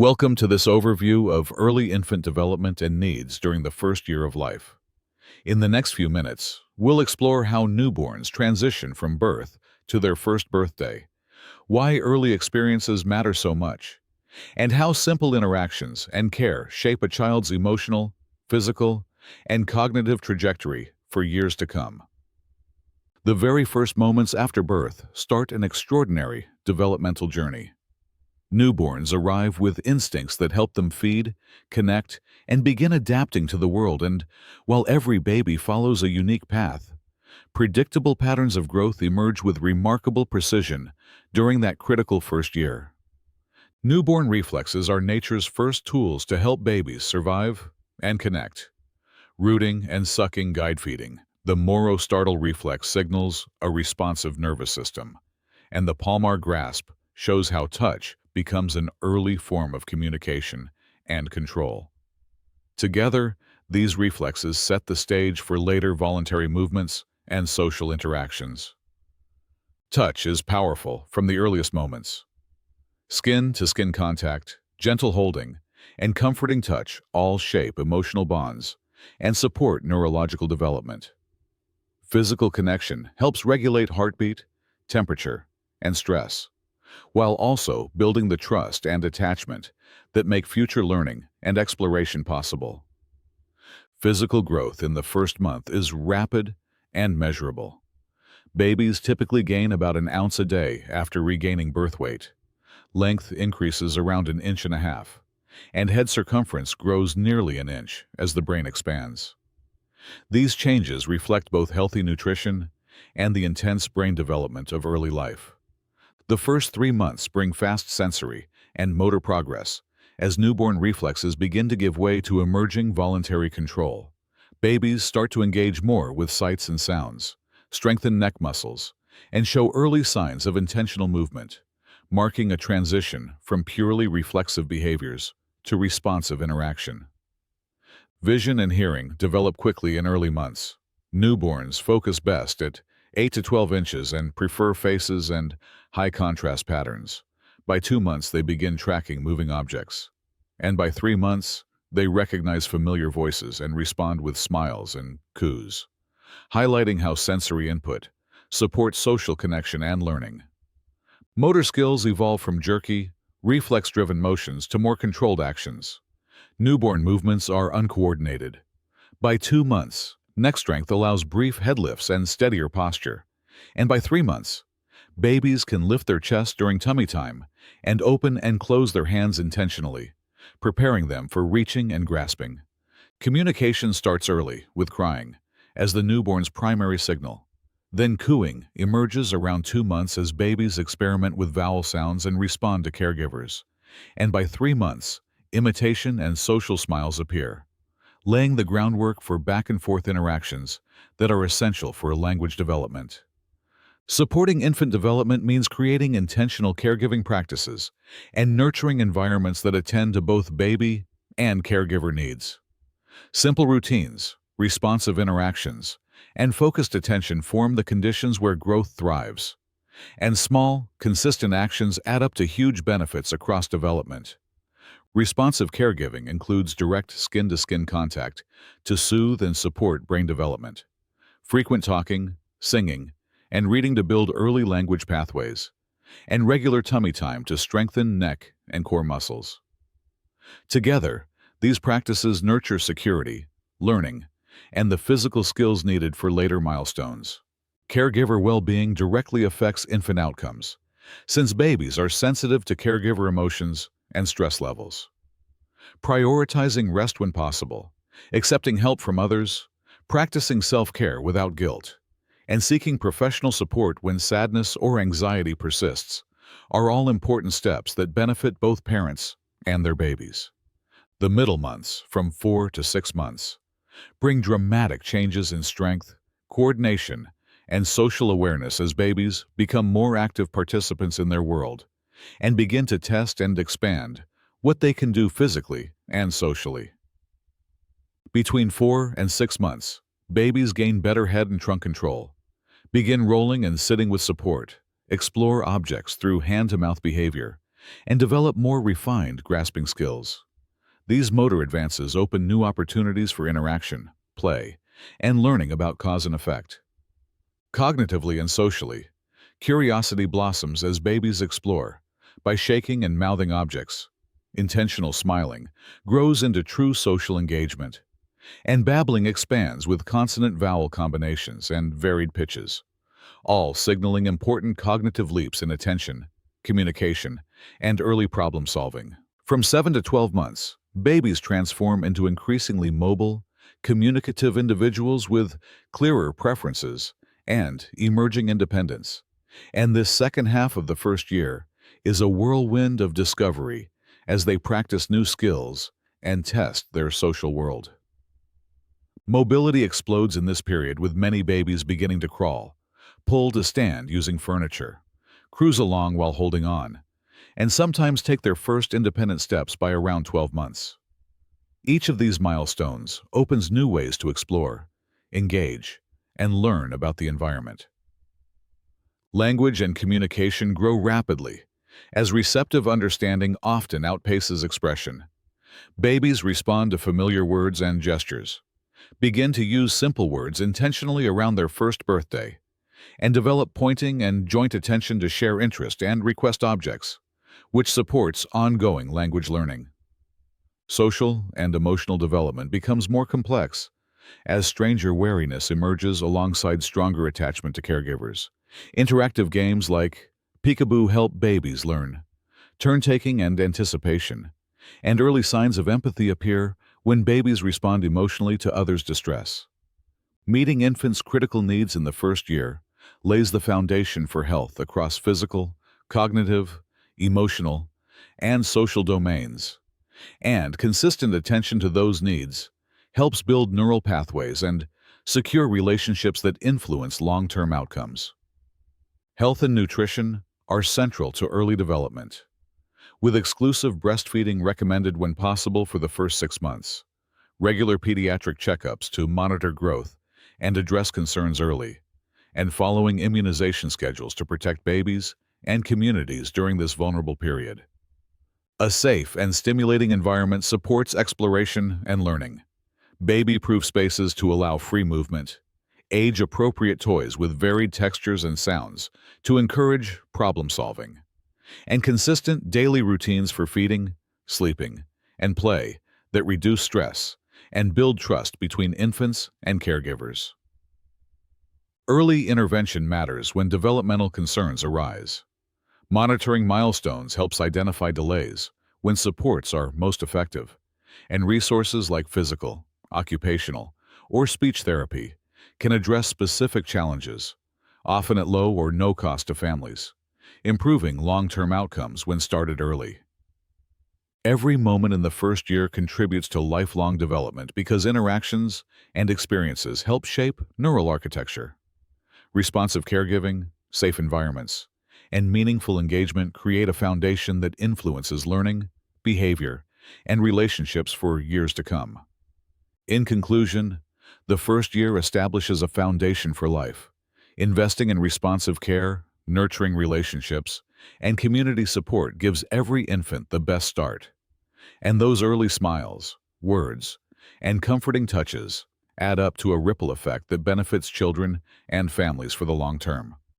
Welcome to this overview of early infant development and needs during the first year of life. In the next few minutes, we'll explore how newborns transition from birth to their first birthday, why early experiences matter so much, and how simple interactions and care shape a child's emotional, physical, and cognitive trajectory for years to come. The very first moments after birth start an extraordinary developmental journey. Newborns arrive with instincts that help them feed, connect, and begin adapting to the world, and while every baby follows a unique path, predictable patterns of growth emerge with remarkable precision during that critical first year. Newborn reflexes are nature's first tools to help babies survive and connect. Rooting and sucking guide feeding. The Moro-Startle reflex signals a responsive nervous system, and the palmar grasp shows how touch becomes an early form of communication and control. Together, these reflexes set the stage for later voluntary movements and social interactions. Touch is powerful from the earliest moments. Skin-to-skin contact, gentle holding, and comforting touch all shape emotional bonds and support neurological development. Physical connection helps regulate heartbeat, temperature, and stress, while also building the trust and attachment that make future learning and exploration possible. Physical growth in the first month is rapid and measurable. Babies typically gain about an ounce a day after regaining birth weight. Length increases around 1.5 inches, and head circumference grows nearly an inch as the brain expands. These changes reflect both healthy nutrition and the intense brain development of early life. The first 3 months bring fast sensory and motor progress as newborn reflexes begin to give way to emerging voluntary control. Babies start to engage more with sights and sounds, strengthen neck muscles, and show early signs of intentional movement, marking a transition from purely reflexive behaviors to responsive interaction. Vision and hearing develop quickly in early months. Newborns focus best at 8 to 12 inches and prefer faces and high-contrast patterns. By 2 months, they begin tracking moving objects. And by 3 months, they recognize familiar voices and respond with smiles and coos, highlighting how sensory input supports social connection and learning. Motor skills evolve from jerky, reflex-driven motions to more controlled actions. Newborn movements are uncoordinated. By 2 months, neck strength allows brief head lifts and steadier posture. And by 3 months, babies can lift their chest during tummy time and open and close their hands intentionally, preparing them for reaching and grasping. Communication starts early, with crying, as the newborn's primary signal. Then cooing emerges around 2 months as babies experiment with vowel sounds and respond to caregivers. And by 3 months, imitation and social smiles appear, laying the groundwork for back-and-forth interactions that are essential for language development. Supporting infant development means creating intentional caregiving practices and nurturing environments that attend to both baby and caregiver needs. Simple routines, responsive interactions, and focused attention form the conditions where growth thrives. And small, consistent actions add up to huge benefits across development. Responsive caregiving includes direct skin-to-skin contact to soothe and support brain development, frequent talking, singing, and reading to build early language pathways, and regular tummy time to strengthen neck and core muscles. Together, these practices nurture security, learning, and the physical skills needed for later milestones. Caregiver well-being directly affects infant outcomes, since babies are sensitive to caregiver emotions and stress levels. Prioritizing rest when possible, accepting help from others, practicing self-care without guilt, and seeking professional support when sadness or anxiety persists are all important steps that benefit both parents and their babies. The middle months, from 4 to 6 months, bring dramatic changes in strength, coordination, and social awareness as babies become more active participants in their world and begin to test and expand what they can do physically and socially. Between 4 and 6 months, babies gain better head and trunk control, begin rolling and sitting with support, explore objects through hand-to-mouth behavior, and develop more refined grasping skills. These motor advances open new opportunities for interaction, play, and learning about cause and effect. Cognitively and socially, curiosity blossoms as babies explore by shaking and mouthing objects. Intentional smiling grows into true social engagement, and babbling expands with consonant-vowel combinations and varied pitches, all signaling important cognitive leaps in attention, communication, and early problem solving. From 7 to 12 months, babies transform into increasingly mobile, communicative individuals with clearer preferences and emerging independence. And this second half of the first year is a whirlwind of discovery as they practice new skills and test their social world. Mobility explodes in this period, with many babies beginning to crawl, pull to stand using furniture, cruise along while holding on, and sometimes take their first independent steps by around 12 months. Each of these milestones opens new ways to explore, engage, and learn about the environment. Language and communication grow rapidly, as receptive understanding often outpaces expression. Babies respond to familiar words and gestures, begin to use simple words intentionally around their first birthday, and develop pointing and joint attention to share interest and request objects, which supports ongoing language learning. Social and emotional development becomes more complex as stranger wariness emerges alongside stronger attachment to caregivers. Interactive games like Peekaboo help babies learn turn-taking and anticipation, and early signs of empathy appear when babies respond emotionally to others' distress. Meeting infants' critical needs in the first year lays the foundation for health across physical, cognitive, emotional, and social domains, and consistent attention to those needs helps build neural pathways and secure relationships that influence long-term outcomes. Health and nutrition are central to early development, with exclusive breastfeeding recommended when possible for the first 6 months, regular pediatric checkups to monitor growth and address concerns early, and following immunization schedules to protect babies and communities during this vulnerable period. A safe and stimulating environment supports exploration and learning. Baby-proof spaces to allow free movement, age-appropriate toys with varied textures and sounds to encourage problem-solving, and consistent daily routines for feeding, sleeping, and play that reduce stress and build trust between infants and caregivers. Early intervention matters when developmental concerns arise. Monitoring milestones helps identify delays when supports are most effective, and resources like physical, occupational, or speech therapy can address specific challenges, often at low or no cost to families, improving long-term outcomes when started early. Every moment in the first year contributes to lifelong development because interactions and experiences help shape neural architecture. Responsive caregiving, safe environments, and meaningful engagement create a foundation that influences learning, behavior, and relationships for years to come. In conclusion, the first year establishes a foundation for life. Investing in responsive care, nurturing relationships, and community support gives every infant the best start. And those early smiles, words, and comforting touches add up to a ripple effect that benefits children and families for the long term.